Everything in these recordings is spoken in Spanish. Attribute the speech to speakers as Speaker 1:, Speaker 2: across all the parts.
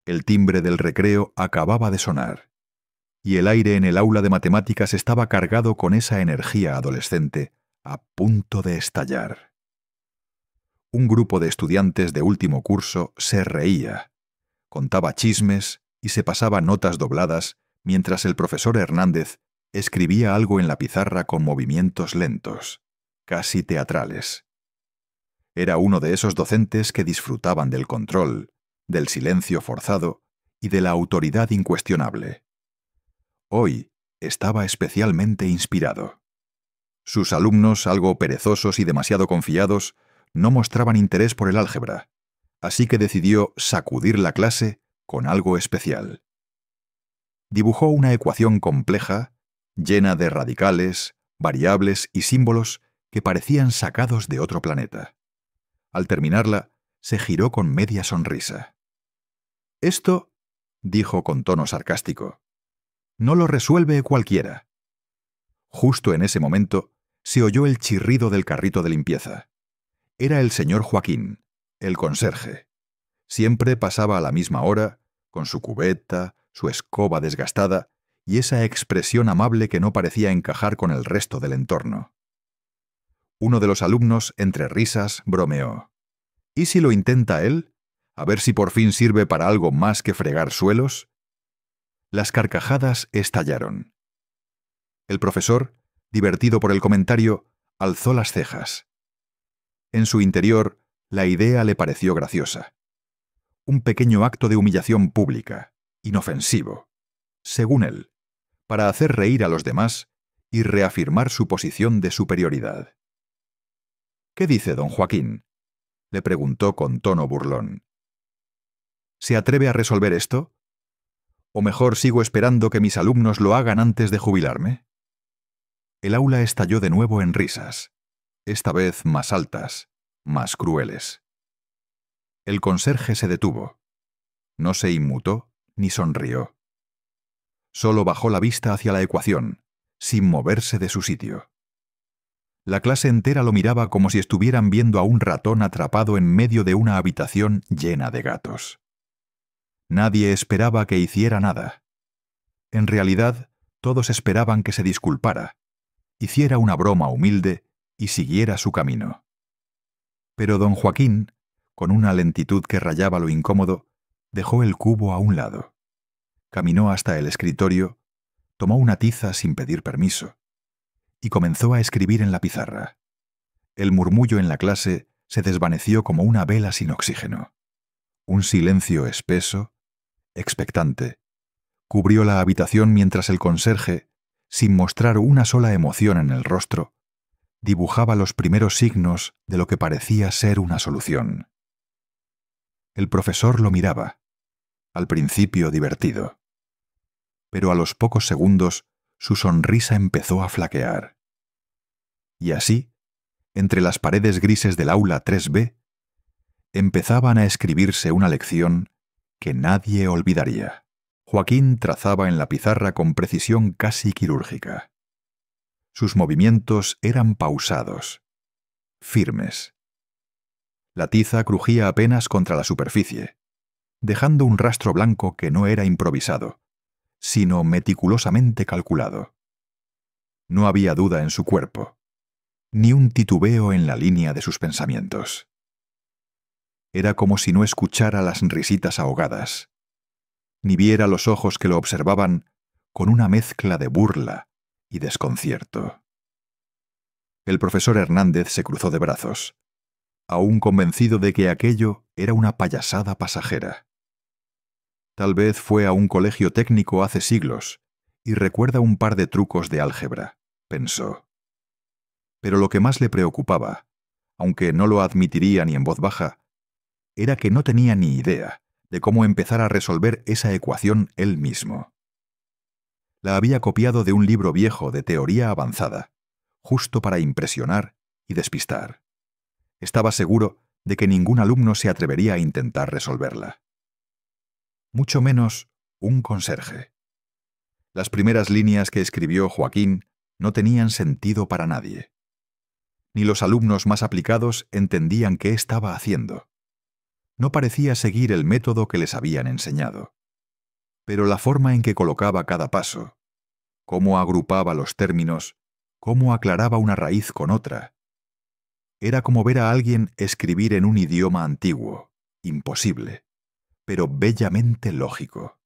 Speaker 1: El timbre del recreo acababa de sonar, y el aire en el aula de matemáticas estaba cargado con esa energía adolescente a punto de estallar. Un grupo de estudiantes de último curso se reía, contaba chismes y se pasaba notas dobladas mientras el profesor Hernández escribía algo en la pizarra con movimientos lentos, casi teatrales. Era uno de esos docentes que disfrutaban del control, del silencio forzado y de la autoridad incuestionable. Hoy estaba especialmente inspirado. Sus alumnos, algo perezosos y demasiado confiados, no mostraban interés por el álgebra, así que decidió sacudir la clase con algo especial. Dibujó una ecuación compleja, llena de radicales, variables y símbolos que parecían sacados de otro planeta. Al terminarla, se giró con media sonrisa. «Esto», dijo con tono sarcástico, «no lo resuelve cualquiera». Justo en ese momento se oyó el chirrido del carrito de limpieza. Era el señor Joaquín, el conserje. Siempre pasaba a la misma hora, con su cubeta, su escoba desgastada y esa expresión amable que no parecía encajar con el resto del entorno. Uno de los alumnos, entre risas, bromeó. «¿Y si lo intenta él? A ver si por fin sirve para algo más que fregar suelos». Las carcajadas estallaron. El profesor, divertido por el comentario, alzó las cejas. En su interior, la idea le pareció graciosa. Un pequeño acto de humillación pública, inofensivo, según él, para hacer reír a los demás y reafirmar su posición de superioridad. «¿Qué dice don Joaquín?», le preguntó con tono burlón. «¿Se atreve a resolver esto? ¿O mejor sigo esperando que mis alumnos lo hagan antes de jubilarme?» El aula estalló de nuevo en risas, esta vez más altas, más crueles. El conserje se detuvo. No se inmutó ni sonrió. Solo bajó la vista hacia la ecuación, sin moverse de su sitio. La clase entera lo miraba como si estuvieran viendo a un ratón atrapado en medio de una habitación llena de gatos. Nadie esperaba que hiciera nada. En realidad, todos esperaban que se disculpara, hiciera una broma humilde y siguiera su camino. Pero don Joaquín, con una lentitud que rayaba lo incómodo, dejó el cubo a un lado. Caminó hasta el escritorio, tomó una tiza sin pedir permiso y comenzó a escribir en la pizarra. El murmullo en la clase se desvaneció como una vela sin oxígeno. Un silencio espeso, expectante, cubrió la habitación mientras el conserje, sin mostrar una sola emoción en el rostro, dibujaba los primeros signos de lo que parecía ser una solución. El profesor lo miraba, al principio divertido. Pero a los pocos segundos su sonrisa empezó a flaquear. Y así, entre las paredes grises del aula 3B, empezaban a escribirse una lección que nadie olvidaría. Joaquín trazaba en la pizarra con precisión casi quirúrgica. Sus movimientos eran pausados, firmes. La tiza crujía apenas contra la superficie, dejando un rastro blanco que no era improvisado, sino meticulosamente calculado. No había duda en su cuerpo, ni un titubeo en la línea de sus pensamientos. Era como si no escuchara las risitas ahogadas, ni viera los ojos que lo observaban con una mezcla de burla y desconcierto. El profesor Hernández se cruzó de brazos, aún convencido de que aquello era una payasada pasajera. Tal vez fue a un colegio técnico hace siglos y recuerda un par de trucos de álgebra, pensó. Pero lo que más le preocupaba, aunque no lo admitiría ni en voz baja, era que no tenía ni idea de cómo empezar a resolver esa ecuación él mismo. La había copiado de un libro viejo de teoría avanzada, justo para impresionar y despistar. Estaba seguro de que ningún alumno se atrevería a intentar resolverla. Mucho menos un conserje. Las primeras líneas que escribió Joaquín no tenían sentido para nadie. Ni los alumnos más aplicados entendían qué estaba haciendo. No parecía seguir el método que les habían enseñado. Pero la forma en que colocaba cada paso, cómo agrupaba los términos, cómo aclaraba una raíz con otra, era como ver a alguien escribir en un idioma antiguo, imposible, pero bellamente lógico.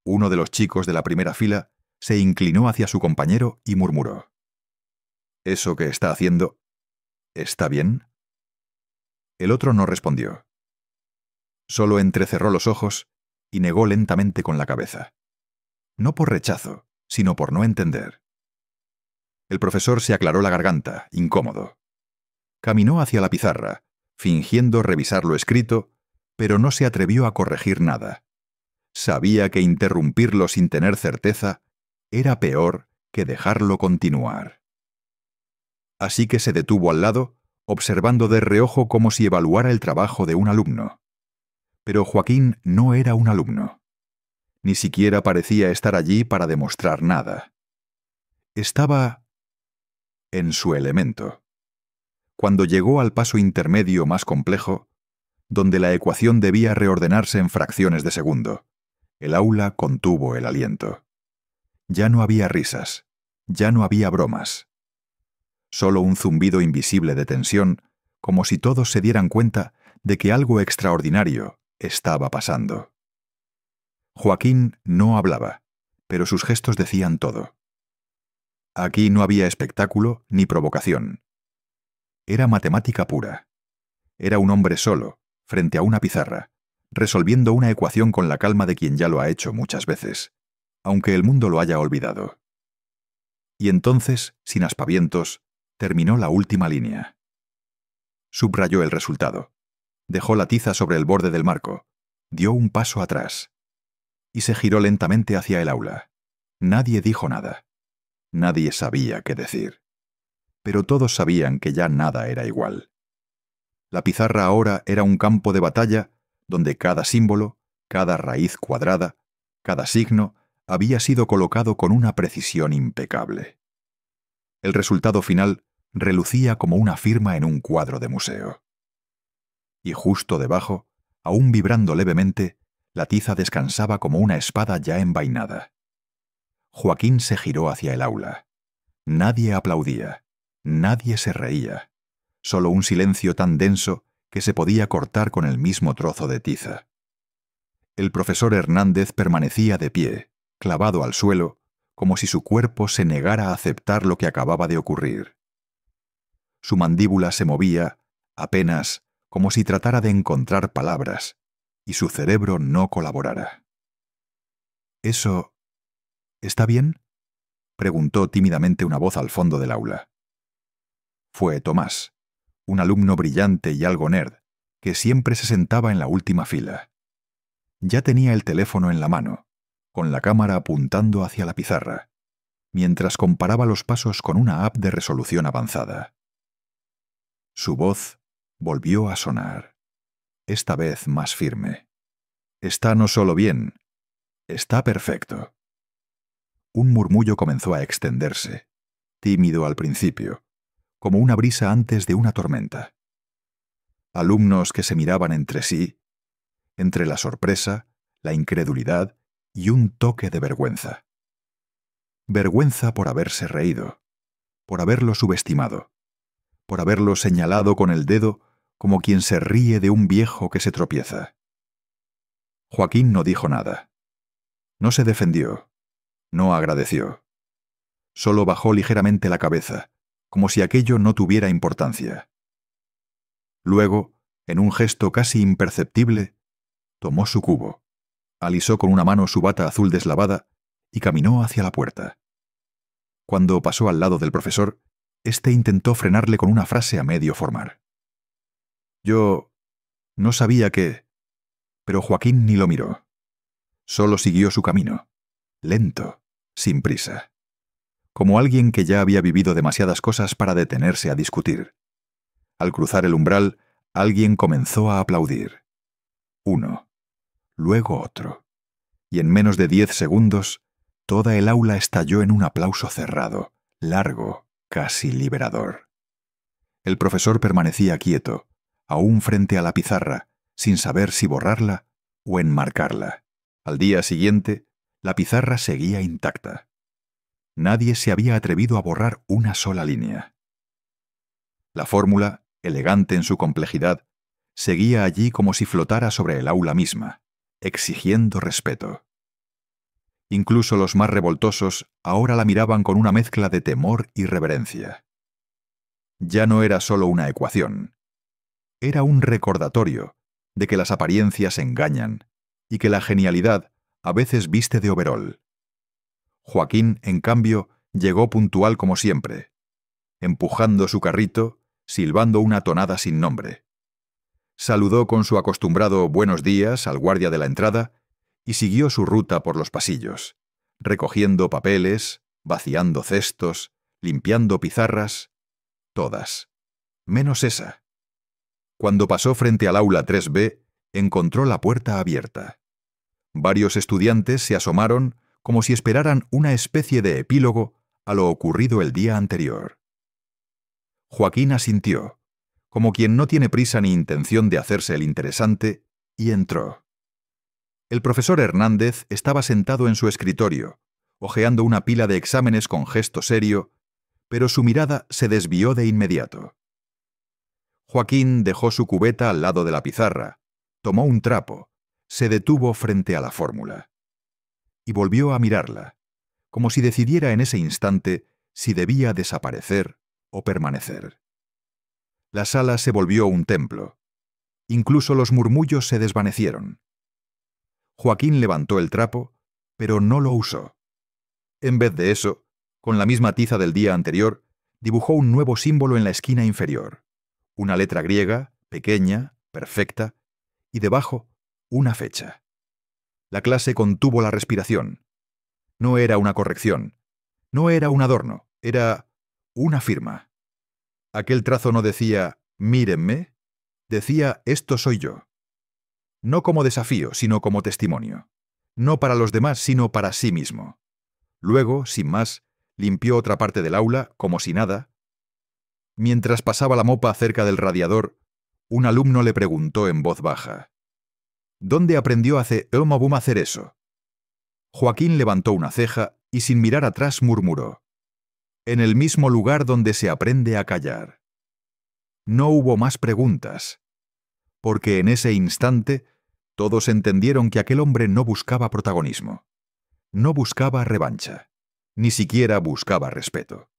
Speaker 1: Uno de los chicos de la primera fila se inclinó hacia su compañero y murmuró: «¿Eso que está haciendo está bien?». El otro no respondió. Solo entrecerró los ojos y negó lentamente con la cabeza. No por rechazo, sino por no entender. El profesor se aclaró la garganta, incómodo. Caminó hacia la pizarra, fingiendo revisar lo escrito, pero no se atrevió a corregir nada. Sabía que interrumpirlo sin tener certeza era peor que dejarlo continuar. Así que se detuvo al lado, observando de reojo como si evaluara el trabajo de un alumno. Pero Joaquín no era un alumno. Ni siquiera parecía estar allí para demostrar nada. Estaba en su elemento. Cuando llegó al paso intermedio más complejo, donde la ecuación debía reordenarse en fracciones de segundo, el aula contuvo el aliento. Ya no había risas, ya no había bromas. Solo un zumbido invisible de tensión, como si todos se dieran cuenta de que algo extraordinario estaba pasando. Joaquín no hablaba, pero sus gestos decían todo. Aquí no había espectáculo ni provocación. Era matemática pura. Era un hombre solo, frente a una pizarra, resolviendo una ecuación con la calma de quien ya lo ha hecho muchas veces, aunque el mundo lo haya olvidado. Y entonces, sin aspavientos, terminó la última línea. Subrayó el resultado. Dejó la tiza sobre el borde del marco. Dio un paso atrás. Y se giró lentamente hacia el aula. Nadie dijo nada. Nadie sabía qué decir. Pero todos sabían que ya nada era igual. La pizarra ahora era un campo de batalla donde cada símbolo, cada raíz cuadrada, cada signo había sido colocado con una precisión impecable. El resultado final relucía como una firma en un cuadro de museo. Y justo debajo, aún vibrando levemente, la tiza descansaba como una espada ya envainada. Joaquín se giró hacia el aula. Nadie aplaudía, nadie se reía, solo un silencio tan denso que se podía cortar con el mismo trozo de tiza. El profesor Hernández permanecía de pie, clavado al suelo, como si su cuerpo se negara a aceptar lo que acababa de ocurrir. Su mandíbula se movía, apenas, como si tratara de encontrar palabras, y su cerebro no colaborara. «¿Eso está bien?», preguntó tímidamente una voz al fondo del aula. Fue Tomás, un alumno brillante y algo nerd, que siempre se sentaba en la última fila. Ya tenía el teléfono en la mano, con la cámara apuntando hacia la pizarra, mientras comparaba los pasos con una app de resolución avanzada. Su voz volvió a sonar, esta vez más firme. «Está no solo bien, está perfecto». Un murmullo comenzó a extenderse, tímido al principio, como una brisa antes de una tormenta. Alumnos que se miraban entre sí, entre la sorpresa, la incredulidad y un toque de vergüenza. Vergüenza por haberse reído, por haberlo subestimado, por haberlo señalado con el dedo como quien se ríe de un viejo que se tropieza. Joaquín no dijo nada. No se defendió, no agradeció. Solo bajó ligeramente la cabeza, como si aquello no tuviera importancia. Luego, en un gesto casi imperceptible, tomó su cubo, alisó con una mano su bata azul deslavada y caminó hacia la puerta. Cuando pasó al lado del profesor, éste intentó frenarle con una frase a medio formar. «Yo no sabía que...». Pero Joaquín ni lo miró. Solo siguió su camino, lento, sin prisa, como alguien que ya había vivido demasiadas cosas para detenerse a discutir. Al cruzar el umbral, alguien comenzó a aplaudir. Uno, luego otro, y en menos de 10 segundos, toda el aula estalló en un aplauso cerrado, largo, casi liberador. El profesor permanecía quieto, aún frente a la pizarra, sin saber si borrarla o enmarcarla. Al día siguiente, la pizarra seguía intacta. Nadie se había atrevido a borrar una sola línea. La fórmula, elegante en su complejidad, seguía allí como si flotara sobre el aula misma, exigiendo respeto. Incluso los más revoltosos ahora la miraban con una mezcla de temor y reverencia. Ya no era solo una ecuación. Era un recordatorio de que las apariencias engañan y que la genialidad a veces viste de overol. Joaquín, en cambio, llegó puntual como siempre, empujando su carrito, silbando una tonada sin nombre. Saludó con su acostumbrado buenos días al guardia de la entrada y siguió su ruta por los pasillos, recogiendo papeles, vaciando cestos, limpiando pizarras, todas, menos esa. Cuando pasó frente al aula 3B, encontró la puerta abierta. Varios estudiantes se asomaron como si esperaran una especie de epílogo a lo ocurrido el día anterior. Joaquín asintió, como quien no tiene prisa ni intención de hacerse el interesante, y entró. El profesor Hernández estaba sentado en su escritorio, hojeando una pila de exámenes con gesto serio, pero su mirada se desvió de inmediato. Joaquín dejó su cubeta al lado de la pizarra, tomó un trapo, se detuvo frente a la fórmula. Y volvió a mirarla, como si decidiera en ese instante si debía desaparecer o permanecer. La sala se volvió un templo. Incluso los murmullos se desvanecieron. Joaquín levantó el trapo, pero no lo usó. En vez de eso, con la misma tiza del día anterior, dibujó un nuevo símbolo en la esquina inferior, una letra griega, pequeña, perfecta, y debajo, una fecha. La clase contuvo la respiración. No era una corrección, no era un adorno, era una firma. Aquel trazo no decía, mírenme, decía, esto soy yo. No como desafío, sino como testimonio. No para los demás, sino para sí mismo. Luego, sin más, limpió otra parte del aula, como si nada. Mientras pasaba la mopa cerca del radiador, un alumno le preguntó en voz baja, ¿dónde aprendió hace Elmabum a hacer eso? Joaquín levantó una ceja y sin mirar atrás murmuró, en el mismo lugar donde se aprende a callar. No hubo más preguntas, porque en ese instante todos entendieron que aquel hombre no buscaba protagonismo, no buscaba revancha, ni siquiera buscaba respeto.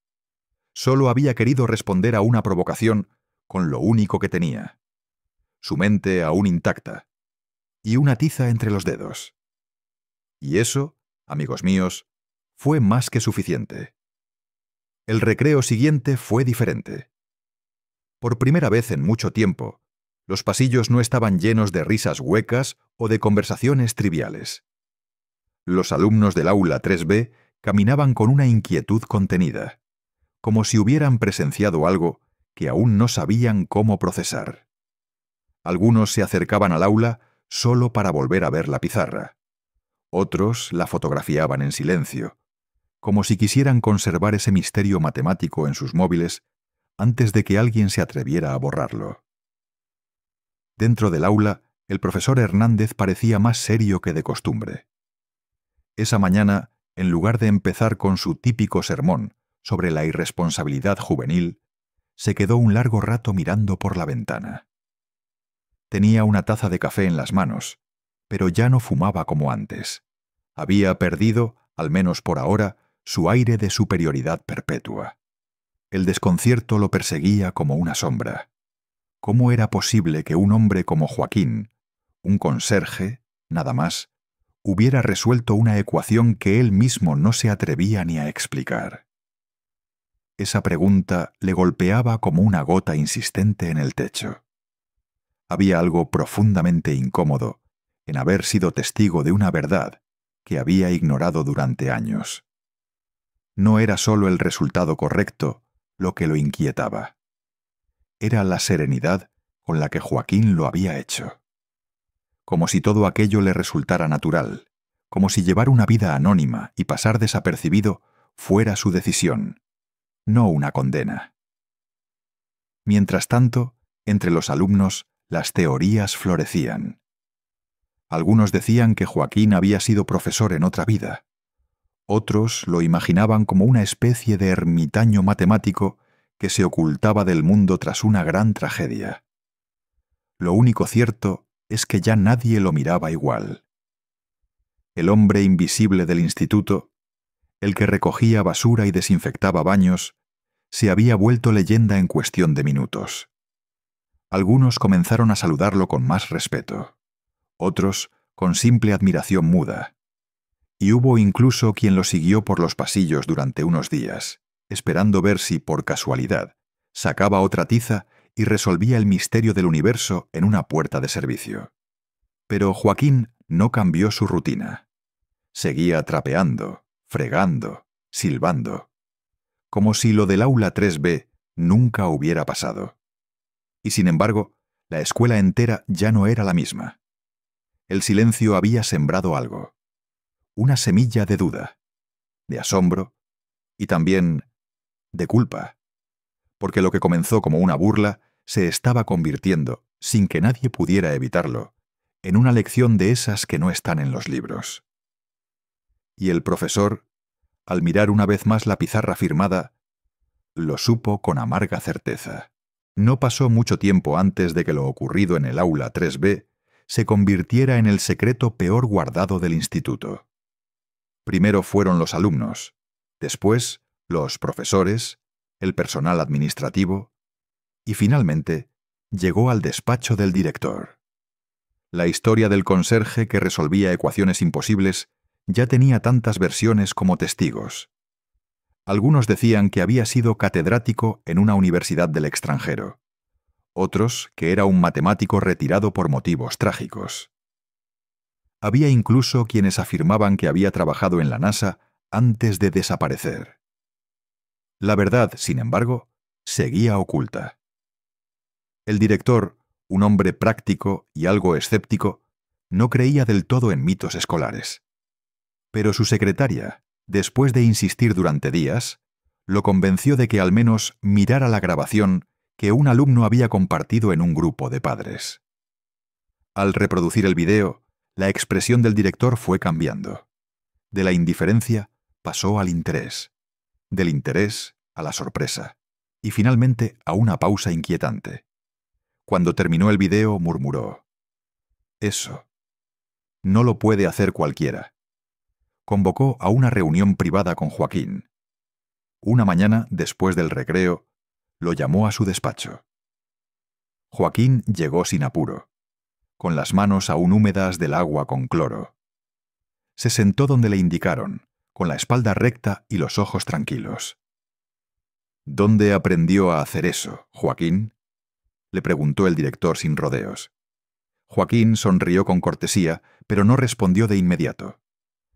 Speaker 1: Solo había querido responder a una provocación con lo único que tenía, su mente aún intacta, y una tiza entre los dedos. Y eso, amigos míos, fue más que suficiente. El recreo siguiente fue diferente. Por primera vez en mucho tiempo, los pasillos no estaban llenos de risas huecas o de conversaciones triviales. Los alumnos del aula 3B caminaban con una inquietud contenida, como si hubieran presenciado algo que aún no sabían cómo procesar. Algunos se acercaban al aula solo para volver a ver la pizarra. Otros la fotografiaban en silencio, como si quisieran conservar ese misterio matemático en sus móviles antes de que alguien se atreviera a borrarlo. Dentro del aula, el profesor Hernández parecía más serio que de costumbre. Esa mañana, en lugar de empezar con su típico sermón sobre la irresponsabilidad juvenil, se quedó un largo rato mirando por la ventana. Tenía una taza de café en las manos, pero ya no fumaba como antes. Había perdido, al menos por ahora, su aire de superioridad perpetua. El desconcierto lo perseguía como una sombra. ¿Cómo era posible que un hombre como Joaquín, un conserje, nada más, hubiera resuelto una ecuación que él mismo no se atrevía ni a explicar? Esa pregunta le golpeaba como una gota insistente en el techo. Había algo profundamente incómodo en haber sido testigo de una verdad que había ignorado durante años. No era solo el resultado correcto lo que lo inquietaba. Era la serenidad con la que Joaquín lo había hecho. Como si todo aquello le resultara natural, como si llevar una vida anónima y pasar desapercibido fuera su decisión, no una condena. Mientras tanto, entre los alumnos, las teorías florecían. Algunos decían que Joaquín había sido profesor en otra vida. Otros lo imaginaban como una especie de ermitaño matemático que se ocultaba del mundo tras una gran tragedia. Lo único cierto es que ya nadie lo miraba igual. El hombre invisible del instituto, el que recogía basura y desinfectaba baños, se había vuelto leyenda en cuestión de minutos. Algunos comenzaron a saludarlo con más respeto, otros con simple admiración muda. Y hubo incluso quien lo siguió por los pasillos durante unos días, esperando ver si, por casualidad, sacaba otra tiza y resolvía el misterio del universo en una puerta de servicio. Pero Joaquín no cambió su rutina. Seguía trapeando, fregando, silbando, como si lo del aula 3B nunca hubiera pasado. Y sin embargo, la escuela entera ya no era la misma. El silencio había sembrado algo, una semilla de duda, de asombro y también de culpa, porque lo que comenzó como una burla se estaba convirtiendo, sin que nadie pudiera evitarlo, en una lección de esas que no están en los libros. Y el profesor, al mirar una vez más la pizarra firmada, lo supo con amarga certeza. No pasó mucho tiempo antes de que lo ocurrido en el aula 3B se convirtiera en el secreto peor guardado del instituto. Primero fueron los alumnos, después los profesores, el personal administrativo y finalmente llegó al despacho del director. La historia del conserje que resolvía ecuaciones imposibles ya tenía tantas versiones como testigos. Algunos decían que había sido catedrático en una universidad del extranjero, otros que era un matemático retirado por motivos trágicos. Había incluso quienes afirmaban que había trabajado en la NASA antes de desaparecer. La verdad, sin embargo, seguía oculta. El director, un hombre práctico y algo escéptico, no creía del todo en mitos escolares. Pero su secretaria, después de insistir durante días, lo convenció de que al menos mirara la grabación que un alumno había compartido en un grupo de padres. Al reproducir el video, la expresión del director fue cambiando. De la indiferencia pasó al interés, del interés a la sorpresa, y finalmente a una pausa inquietante. Cuando terminó el video, murmuró: «Eso no lo puede hacer cualquiera». Convocó a una reunión privada con Joaquín. Una mañana, después del recreo, lo llamó a su despacho. Joaquín llegó sin apuro, con las manos aún húmedas del agua con cloro. Se sentó donde le indicaron, con la espalda recta y los ojos tranquilos. «¿Dónde aprendió a hacer eso, Joaquín?», le preguntó el director sin rodeos. Joaquín sonrió con cortesía, pero no respondió de inmediato.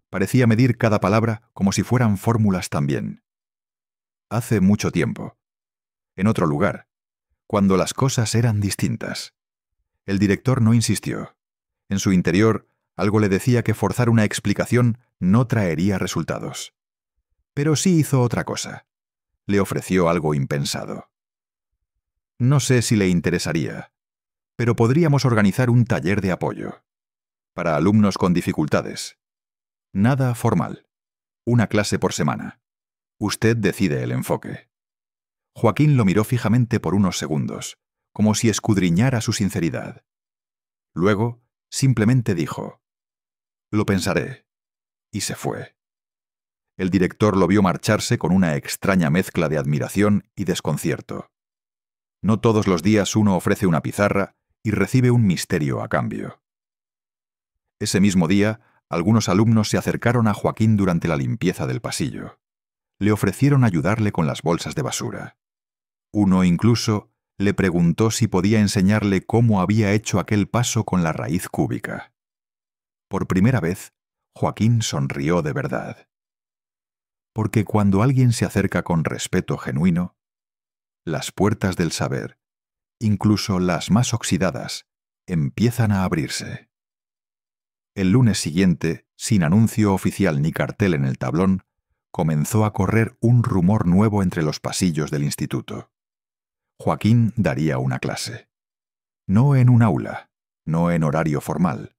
Speaker 1: Parecía medir cada palabra como si fueran fórmulas también. «Hace mucho tiempo. En otro lugar, cuando las cosas eran distintas». El director no insistió. En su interior, algo le decía que forzar una explicación no traería resultados. Pero sí hizo otra cosa. Le ofreció algo impensado. «No sé si le interesaría, pero podríamos organizar un taller de apoyo. Para alumnos con dificultades. Nada formal. Una clase por semana. Usted decide el enfoque». Joaquín lo miró fijamente por unos segundos, como si escudriñara su sinceridad. Luego, simplemente dijo: «Lo pensaré», y se fue. El director lo vio marcharse con una extraña mezcla de admiración y desconcierto. No todos los días uno ofrece una pizarra y recibe un misterio a cambio. Ese mismo día, algunos alumnos se acercaron a Joaquín durante la limpieza del pasillo. Le ofrecieron ayudarle con las bolsas de basura. Uno incluso le preguntó si podía enseñarle cómo había hecho aquel paso con la raíz cúbica. Por primera vez, Joaquín sonrió de verdad. Porque cuando alguien se acerca con respeto genuino, las puertas del saber, incluso las más oxidadas, empiezan a abrirse. El lunes siguiente, sin anuncio oficial ni cartel en el tablón, comenzó a correr un rumor nuevo entre los pasillos del instituto. Joaquín daría una clase. No en un aula, no en horario formal.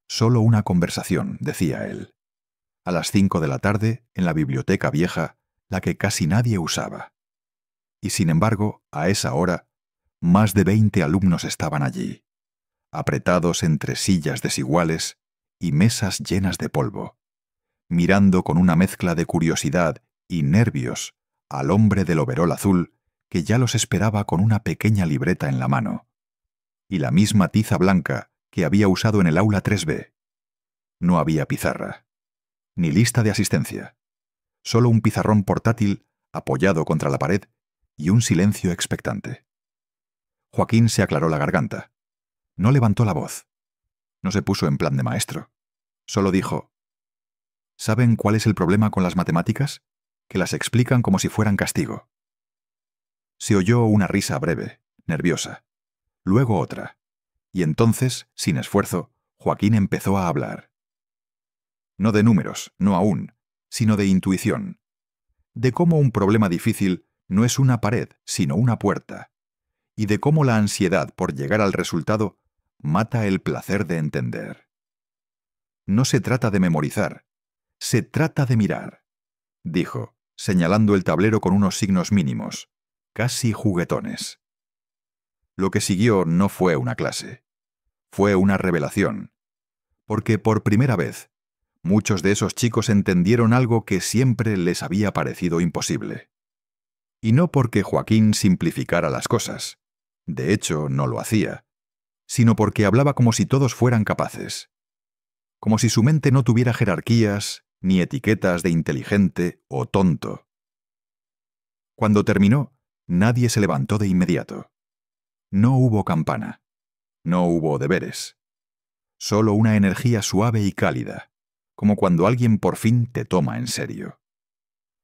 Speaker 1: Solo una conversación, decía él. A las 5 de la tarde, en la biblioteca vieja, la que casi nadie usaba. Y sin embargo, a esa hora, más de 20 alumnos estaban allí, apretados entre sillas desiguales y mesas llenas de polvo, mirando con una mezcla de curiosidad y nervios al hombre del overol azul que ya los esperaba con una pequeña libreta en la mano, y la misma tiza blanca que había usado en el aula 3B. No había pizarra, ni lista de asistencia, solo un pizarrón portátil apoyado contra la pared y un silencio expectante. Joaquín se aclaró la garganta. No levantó la voz. No se puso en plan de maestro. Solo dijo: ¿saben cuál es el problema con las matemáticas? Que las explican como si fueran castigo. Se oyó una risa breve, nerviosa, luego otra, y entonces, sin esfuerzo, Joaquín empezó a hablar. No de números, no aún, sino de intuición, de cómo un problema difícil no es una pared, sino una puerta, y de cómo la ansiedad por llegar al resultado mata el placer de entender. No se trata de memorizar, se trata de mirar, dijo, señalando el tablero con unos signos mínimos, casi juguetones. Lo que siguió no fue una clase, fue una revelación, porque por primera vez, muchos de esos chicos entendieron algo que siempre les había parecido imposible. Y no porque Joaquín simplificara las cosas, de hecho no lo hacía, sino porque hablaba como si todos fueran capaces, como si su mente no tuviera jerarquías ni etiquetas de inteligente o tonto. Cuando terminó, nadie se levantó de inmediato. No hubo campana, no hubo deberes, solo una energía suave y cálida, como cuando alguien por fin te toma en serio.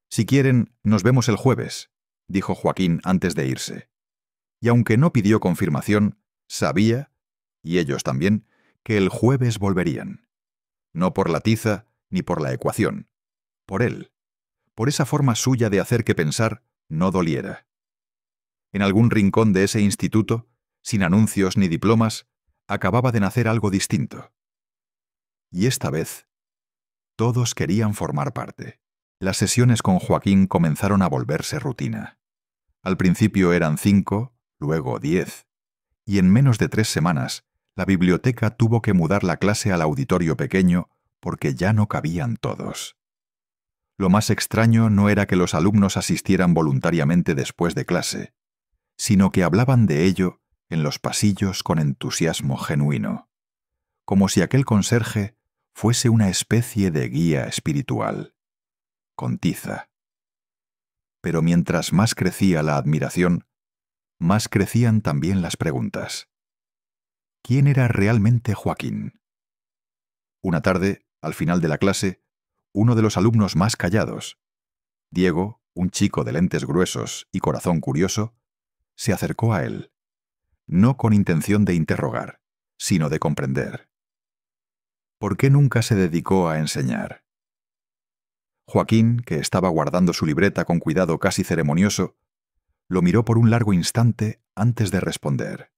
Speaker 1: Si quieren, nos vemos el jueves, dijo Joaquín antes de irse. Y aunque no pidió confirmación, sabía, y ellos también, que el jueves volverían. No por la tiza ni por la ecuación, por él, por esa forma suya de hacer que pensar no doliera. En algún rincón de ese instituto, sin anuncios ni diplomas, acababa de nacer algo distinto. Y esta vez, todos querían formar parte. Las sesiones con Joaquín comenzaron a volverse rutina. Al principio eran 5, luego 10, y en menos de 3 semanas, la biblioteca tuvo que mudar la clase al auditorio pequeño porque ya no cabían todos. Lo más extraño no era que los alumnos asistieran voluntariamente después de clase, sino que hablaban de ello en los pasillos con entusiasmo genuino, como si aquel conserje fuese una especie de guía espiritual, con tiza. Pero mientras más crecía la admiración, más crecían también las preguntas. ¿Quién era realmente Joaquín? Una tarde, al final de la clase, uno de los alumnos más callados, Diego, un chico de lentes gruesos y corazón curioso, se acercó a él, no con intención de interrogar, sino de comprender. ¿Por qué nunca se dedicó a enseñar? Joaquín, que estaba guardando su libreta con cuidado casi ceremonioso, lo miró por un largo instante antes de responder.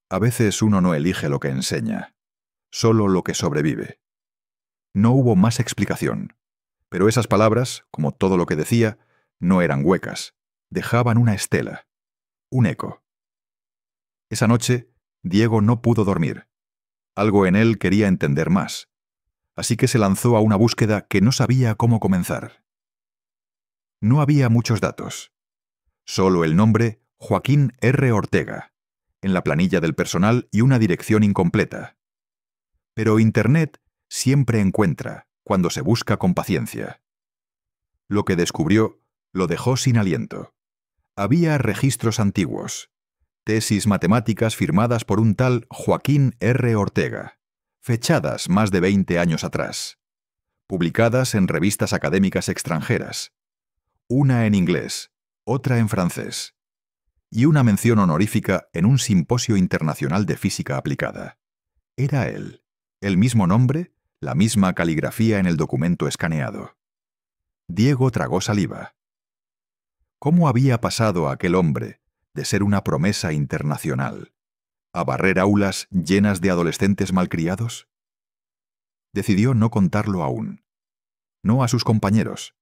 Speaker 1: A veces uno no elige lo que enseña, solo lo que sobrevive. No hubo más explicación, pero esas palabras, como todo lo que decía, no eran huecas, dejaban una estela, un eco. Esa noche, Diego no pudo dormir. Algo en él quería entender más, así que se lanzó a una búsqueda que no sabía cómo comenzar. No había muchos datos, solo el nombre Joaquín R. Ortega, en la planilla del personal y una dirección incompleta. Pero Internet siempre encuentra cuando se busca con paciencia. Lo que descubrió lo dejó sin aliento. Había registros antiguos, tesis matemáticas firmadas por un tal Joaquín R. Ortega, fechadas más de 20 años atrás, publicadas en revistas académicas extranjeras, una en inglés, otra en francés, y una mención honorífica en un simposio internacional de física aplicada. Era él, el mismo nombre, la misma caligrafía en el documento escaneado. Diego tragó saliva. ¿Cómo había pasado aquel hombre de ser una promesa internacional, ¿A barrer aulas llenas de adolescentes malcriados? Decidió no contarlo aún. No a sus compañeros.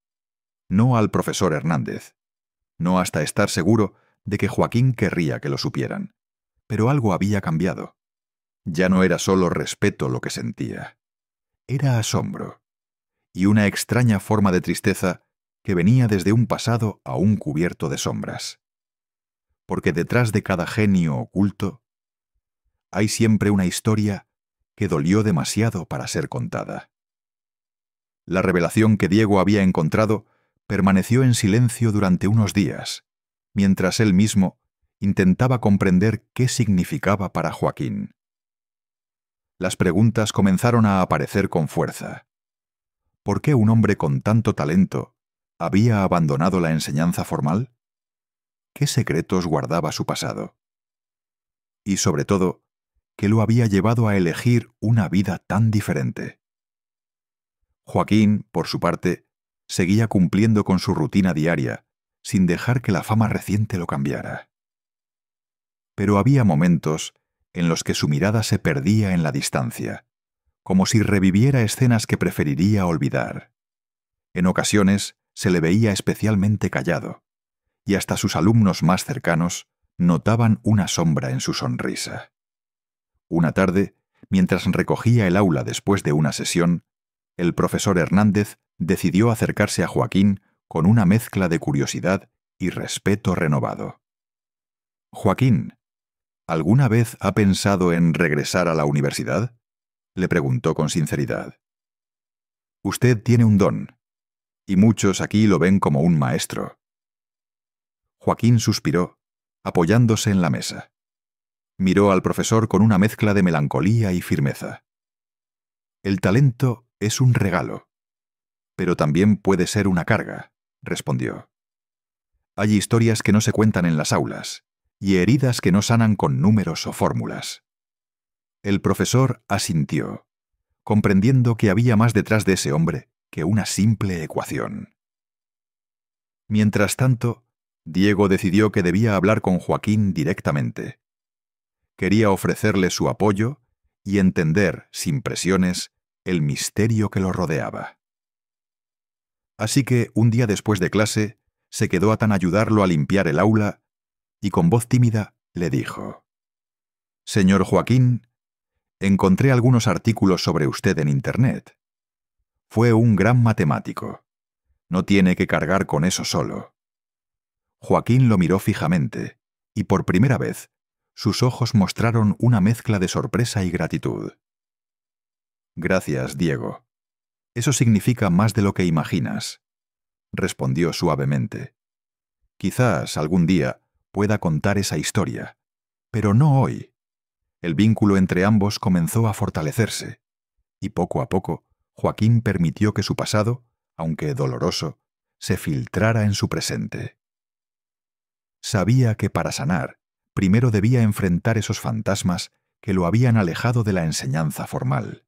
Speaker 1: No al profesor Hernández. No hasta estar seguro de que Joaquín querría que lo supieran. Pero algo había cambiado. Ya no era solo respeto lo que sentía. Era asombro. Y una extraña forma de tristeza que venía desde un pasado aún cubierto de sombras. Porque detrás de cada genio oculto hay siempre una historia que dolió demasiado para ser contada. La revelación que Diego había encontrado permaneció en silencio durante unos días, mientras él mismo intentaba comprender qué significaba para Joaquín. Las preguntas comenzaron a aparecer con fuerza. ¿Por qué un hombre con tanto talento había abandonado la enseñanza formal? ¿Qué secretos guardaba su pasado? Y sobre todo, ¿qué lo había llevado a elegir una vida tan diferente? Joaquín, por su parte, seguía cumpliendo con su rutina diaria, sin dejar que la fama reciente lo cambiara. Pero había momentos en los que su mirada se perdía en la distancia, como si reviviera escenas que preferiría olvidar. En ocasiones se le veía especialmente callado, y hasta sus alumnos más cercanos notaban una sombra en su sonrisa. Una tarde, mientras recogía el aula después de una sesión, el profesor Hernández decidió acercarse a Joaquín con una mezcla de curiosidad y respeto renovado. «Joaquín, ¿alguna vez ha pensado en regresar a la universidad?», le preguntó con sinceridad. «Usted tiene un don, y muchos aquí lo ven como un maestro». Joaquín suspiró, apoyándose en la mesa. Miró al profesor con una mezcla de melancolía y firmeza. «El talento es un regalo, pero también puede ser una carga», respondió. «Hay historias que no se cuentan en las aulas, y heridas que no sanan con números o fórmulas». El profesor asintió, comprendiendo que había más detrás de ese hombre que una simple ecuación. Mientras tanto, Diego decidió que debía hablar con Joaquín directamente. Quería ofrecerle su apoyo y entender, sin presiones, el misterio que lo rodeaba. Así que, un día después de clase, se quedó a tan ayudarlo a limpiar el aula y con voz tímida le dijo: «Señor Joaquín, encontré algunos artículos sobre usted en Internet. Fue un gran matemático. No tiene que cargar con eso solo». Joaquín lo miró fijamente, y por primera vez, sus ojos mostraron una mezcla de sorpresa y gratitud. «Gracias, Diego. Eso significa más de lo que imaginas», respondió suavemente. «Quizás algún día pueda contar esa historia, pero no hoy». El vínculo entre ambos comenzó a fortalecerse, y poco a poco Joaquín permitió que su pasado, aunque doloroso, se filtrara en su presente. Sabía que para sanar, primero debía enfrentar esos fantasmas que lo habían alejado de la enseñanza formal.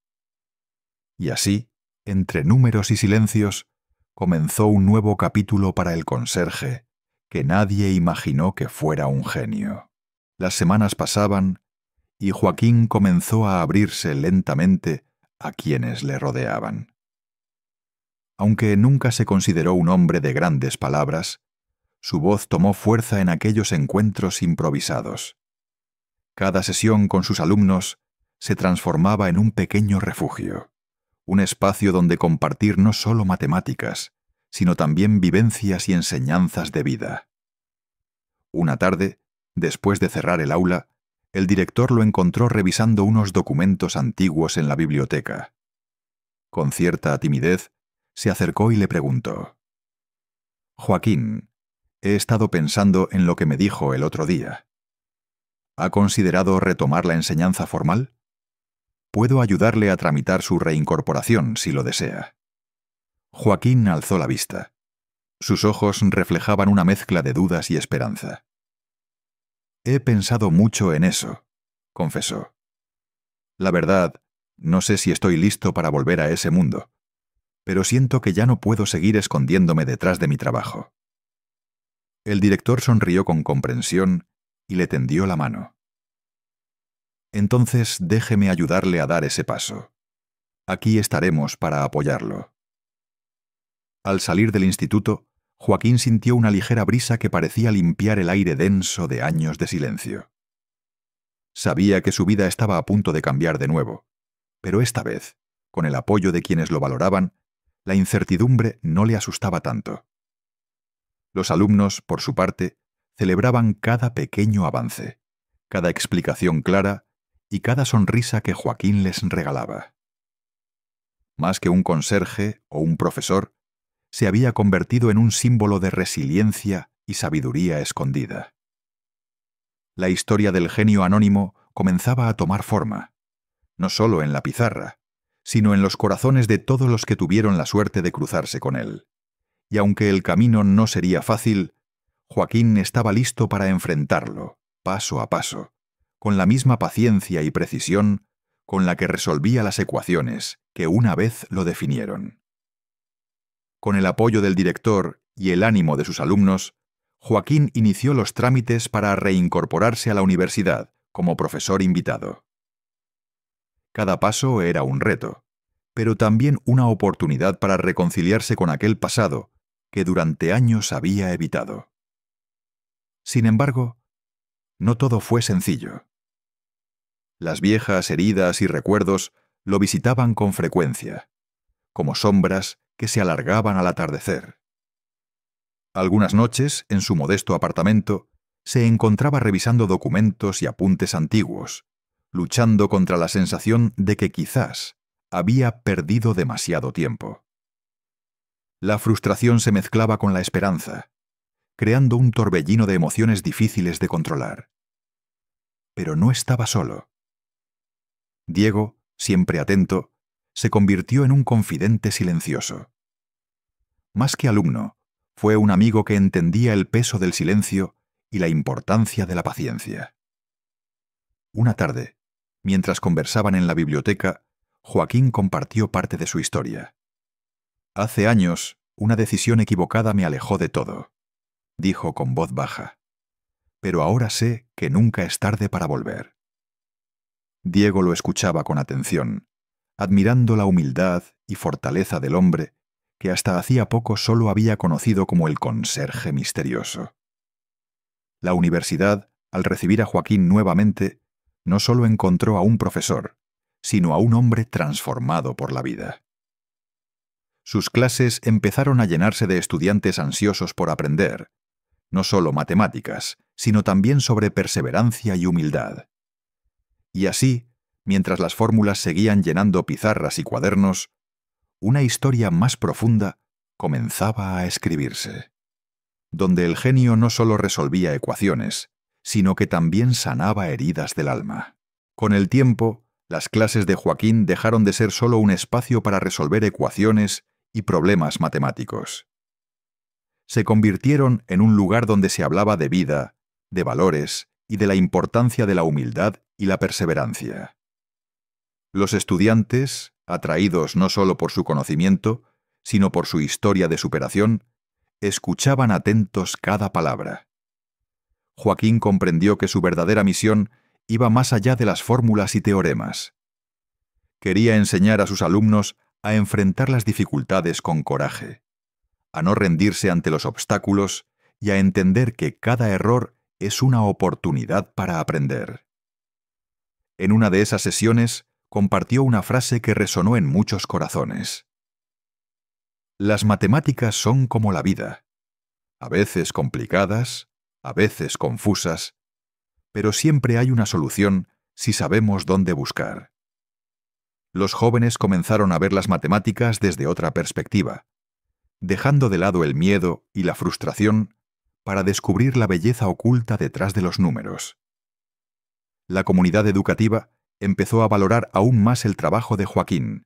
Speaker 1: Y así, entre números y silencios, comenzó un nuevo capítulo para el conserje, que nadie imaginó que fuera un genio. Las semanas pasaban, y Joaquín comenzó a abrirse lentamente a quienes le rodeaban. Aunque nunca se consideró un hombre de grandes palabras, su voz tomó fuerza en aquellos encuentros improvisados. Cada sesión con sus alumnos se transformaba en un pequeño refugio, un espacio donde compartir no solo matemáticas, sino también vivencias y enseñanzas de vida. Una tarde, después de cerrar el aula, el director lo encontró revisando unos documentos antiguos en la biblioteca. Con cierta timidez, se acercó y le preguntó: «Joaquín, he estado pensando en lo que me dijo el otro día. ¿Ha considerado retomar la enseñanza formal? Puedo ayudarle a tramitar su reincorporación si lo desea». Joaquín alzó la vista. Sus ojos reflejaban una mezcla de dudas y esperanza. «He pensado mucho en eso», confesó. «La verdad, no sé si estoy listo para volver a ese mundo, pero siento que ya no puedo seguir escondiéndome detrás de mi trabajo». El director sonrió con comprensión y le tendió la mano. Entonces déjeme ayudarle a dar ese paso. Aquí estaremos para apoyarlo. Al salir del instituto, Joaquín sintió una ligera brisa que parecía limpiar el aire denso de años de silencio. Sabía que su vida estaba a punto de cambiar de nuevo, pero esta vez, con el apoyo de quienes lo valoraban, la incertidumbre no le asustaba tanto. Los alumnos, por su parte, celebraban cada pequeño avance, cada explicación clara y cada sonrisa que Joaquín les regalaba. Más que un conserje o un profesor, se había convertido en un símbolo de resiliencia y sabiduría escondida. La historia del genio anónimo comenzaba a tomar forma, no solo en la pizarra, sino en los corazones de todos los que tuvieron la suerte de cruzarse con él. Y aunque el camino no sería fácil, Joaquín estaba listo para enfrentarlo, paso a paso, con la misma paciencia y precisión con la que resolvía las ecuaciones que una vez lo definieron. Con el apoyo del director y el ánimo de sus alumnos, Joaquín inició los trámites para reincorporarse a la universidad como profesor invitado. Cada paso era un reto, pero también una oportunidad para reconciliarse con aquel pasado que durante años había evitado. Sin embargo, no todo fue sencillo. Las viejas heridas y recuerdos lo visitaban con frecuencia, como sombras que se alargaban al atardecer. Algunas noches, en su modesto apartamento, se encontraba revisando documentos y apuntes antiguos, luchando contra la sensación de que quizás había perdido demasiado tiempo. La frustración se mezclaba con la esperanza, creando un torbellino de emociones difíciles de controlar. Pero no estaba solo. Diego, siempre atento, se convirtió en un confidente silencioso. Más que alumno, fue un amigo que entendía el peso del silencio y la importancia de la paciencia. Una tarde, mientras conversaban en la biblioteca, Joaquín compartió parte de su historia. «Hace años, una decisión equivocada me alejó de todo», dijo con voz baja. «Pero ahora sé que nunca es tarde para volver». Diego lo escuchaba con atención, admirando la humildad y fortaleza del hombre que hasta hacía poco solo había conocido como el conserje misterioso. La universidad, al recibir a Joaquín nuevamente, no solo encontró a un profesor, sino a un hombre transformado por la vida. Sus clases empezaron a llenarse de estudiantes ansiosos por aprender, no solo matemáticas, sino también sobre perseverancia y humildad. Y así, mientras las fórmulas seguían llenando pizarras y cuadernos, una historia más profunda comenzaba a escribirse, donde el genio no solo resolvía ecuaciones, sino que también sanaba heridas del alma. Con el tiempo, las clases de Joaquín dejaron de ser solo un espacio para resolver ecuaciones y problemas matemáticos. Se convirtieron en un lugar donde se hablaba de vida, de valores y de la importancia de la humildad y la perseverancia. Los estudiantes, atraídos no solo por su conocimiento, sino por su historia de superación, escuchaban atentos cada palabra. Joaquín comprendió que su verdadera misión iba más allá de las fórmulas y teoremas. Quería enseñar a sus alumnos a enfrentar las dificultades con coraje, a no rendirse ante los obstáculos y a entender que cada error es una oportunidad para aprender. En una de esas sesiones, compartió una frase que resonó en muchos corazones. Las matemáticas son como la vida, a veces complicadas, a veces confusas, pero siempre hay una solución si sabemos dónde buscar. Los jóvenes comenzaron a ver las matemáticas desde otra perspectiva, dejando de lado el miedo y la frustración para descubrir la belleza oculta detrás de los números. La comunidad educativa empezó a valorar aún más el trabajo de Joaquín,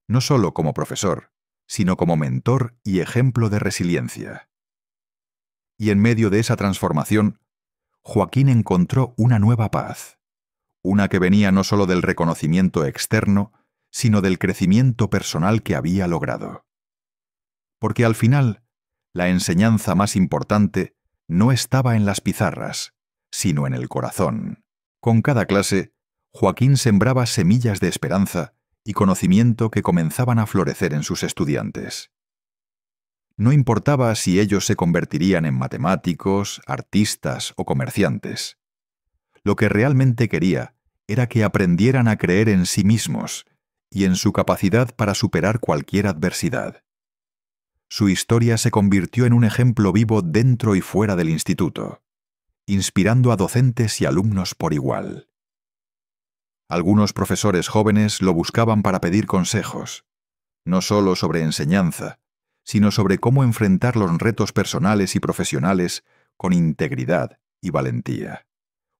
Speaker 1: no solo como profesor, sino como mentor y ejemplo de resiliencia. Y en medio de esa transformación, Joaquín encontró una nueva paz, una que venía no solo del reconocimiento externo, sino del crecimiento personal que había logrado. Porque al final, la enseñanza más importante no estaba en las pizarras, sino en el corazón. Con cada clase, Joaquín sembraba semillas de esperanza y conocimiento que comenzaban a florecer en sus estudiantes. No importaba si ellos se convertirían en matemáticos, artistas o comerciantes. Lo que realmente quería era que aprendieran a creer en sí mismos y en su capacidad para superar cualquier adversidad. Su historia se convirtió en un ejemplo vivo dentro y fuera del instituto, inspirando a docentes y alumnos por igual. Algunos profesores jóvenes lo buscaban para pedir consejos, no solo sobre enseñanza, sino sobre cómo enfrentar los retos personales y profesionales con integridad y valentía.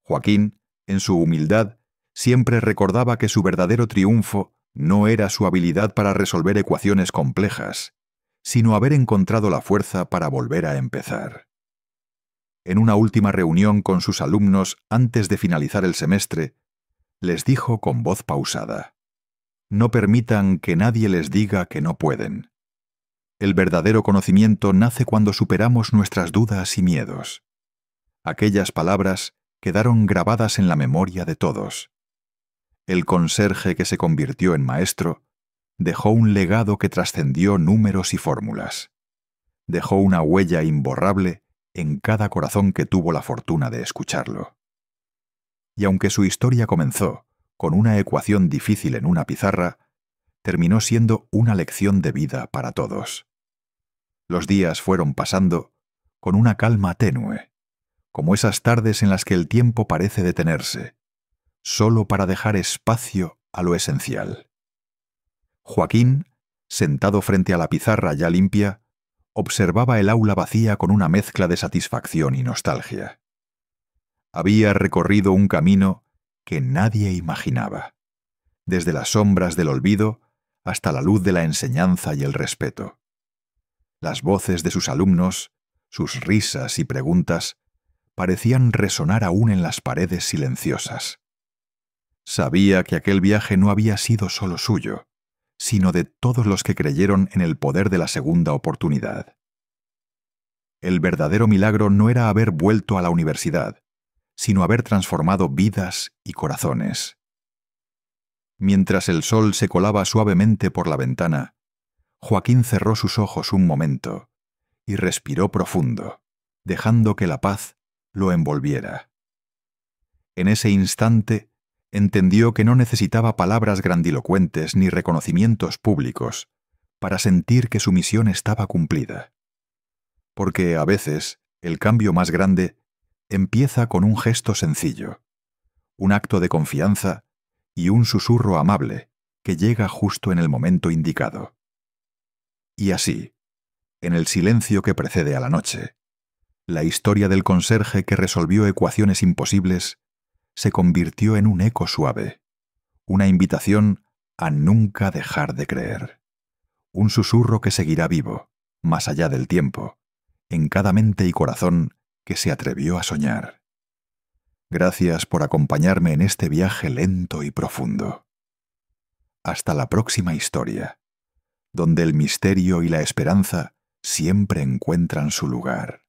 Speaker 1: Joaquín, en su humildad, siempre recordaba que su verdadero triunfo no era su habilidad para resolver ecuaciones complejas, sino haber encontrado la fuerza para volver a empezar. En una última reunión con sus alumnos antes de finalizar el semestre, les dijo con voz pausada: «No permitan que nadie les diga que no pueden. El verdadero conocimiento nace cuando superamos nuestras dudas y miedos». Aquellas palabras quedaron grabadas en la memoria de todos. El conserje que se convirtió en maestro dejó un legado que trascendió números y fórmulas. Dejó una huella imborrable en cada corazón que tuvo la fortuna de escucharlo. Y aunque su historia comenzó con una ecuación difícil en una pizarra, terminó siendo una lección de vida para todos. Los días fueron pasando con una calma tenue, como esas tardes en las que el tiempo parece detenerse, solo para dejar espacio a lo esencial. Joaquín, sentado frente a la pizarra ya limpia, observaba el aula vacía con una mezcla de satisfacción y nostalgia. Había recorrido un camino que nadie imaginaba, desde las sombras del olvido hasta la luz de la enseñanza y el respeto. Las voces de sus alumnos, sus risas y preguntas, parecían resonar aún en las paredes silenciosas. Sabía que aquel viaje no había sido solo suyo, sino de todos los que creyeron en el poder de la segunda oportunidad. El verdadero milagro no era haber vuelto a la universidad, sino haber transformado vidas y corazones. Mientras el sol se colaba suavemente por la ventana, Joaquín cerró sus ojos un momento y respiró profundo, dejando que la paz lo envolviera. En ese instante entendió que no necesitaba palabras grandilocuentes ni reconocimientos públicos para sentir que su misión estaba cumplida. Porque a veces el cambio más grande empieza con un gesto sencillo, un acto de confianza y un susurro amable que llega justo en el momento indicado. Y así, en el silencio que precede a la noche, la historia del conserje que resolvió ecuaciones imposibles se convirtió en un eco suave, una invitación a nunca dejar de creer, un susurro que seguirá vivo, más allá del tiempo, en cada mente y corazón que se atrevió a soñar. Gracias por acompañarme en este viaje lento y profundo. Hasta la próxima historia, donde el misterio y la esperanza siempre encuentran su lugar.